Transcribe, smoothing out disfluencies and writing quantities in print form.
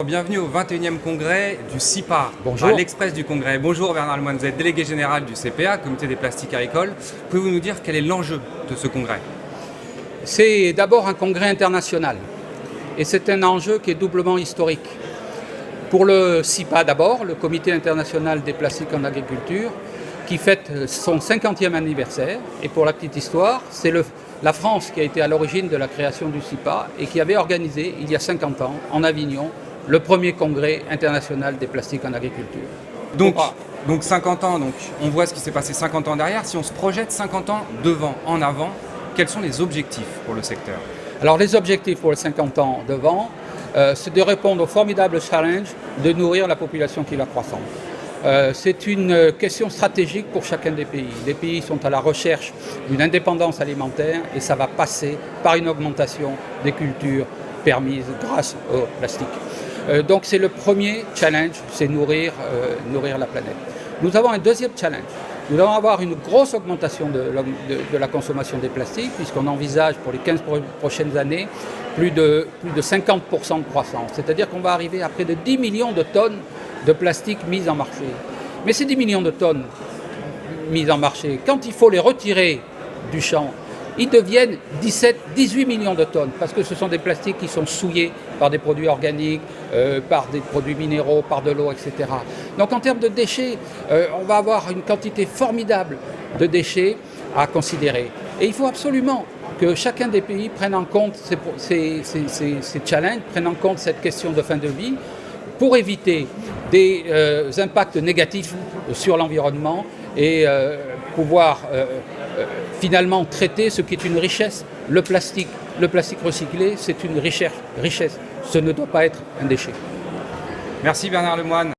Bienvenue au 21e congrès du CIPA, Bonjour. à l'Express du congrès. Bonjour Bernard Lemoine, vous êtes délégué général du CPA, Comité des plastiques agricoles. Pouvez-vous nous dire quel est l'enjeu de ce congrès? C'est d'abord un congrès international et c'est un enjeu qui est doublement historique. Pour le CIPA d'abord, le Comité international des plastiques en agriculture, qui fête son 50e anniversaire. Et pour la petite histoire, c'est la France qui a été à l'origine de la création du CIPA et qui avait organisé, il y a 50 ans, en Avignon, le premier congrès international des plastiques en agriculture. Donc 50 ans, on voit ce qui s'est passé 50 ans derrière. Si on se projette 50 ans devant, en avant, quels sont les objectifs pour le secteur? Alors les objectifs pour les 50 ans devant, c'est de répondre au formidable challenge de nourrir la population qui va croissante. C'est une question stratégique pour chacun des pays. Les pays sont à la recherche d'une indépendance alimentaire et ça va passer par une augmentation des cultures permises grâce au plastique. Donc c'est le premier challenge, c'est nourrir la planète. Nous avons un deuxième challenge. Nous allons avoir une grosse augmentation de la consommation des plastiques, puisqu'on envisage pour les 15 prochaines années plus de 50% de croissance. C'est-à-dire qu'on va arriver à près de 10 millions de tonnes de plastique mises en marché. Mais ces 10 millions de tonnes mises en marché, quand il faut les retirer du champ, ils deviennent 18 millions de tonnes, parce que ce sont des plastiques qui sont souillés par des produits organiques, par des produits minéraux, par de l'eau, etc. Donc en termes de déchets, on va avoir une quantité formidable de déchets à considérer. Et il faut absolument que chacun des pays prenne en compte ces challenges, prenne en compte cette question de fin de vie, pour éviter des impacts négatifs sur l'environnement et pouvoir finalement traiter ce qui est une richesse, le plastique. Le plastique recyclé, c'est une richesse. Ce ne doit pas être un déchet. Merci Bernard Lemoine.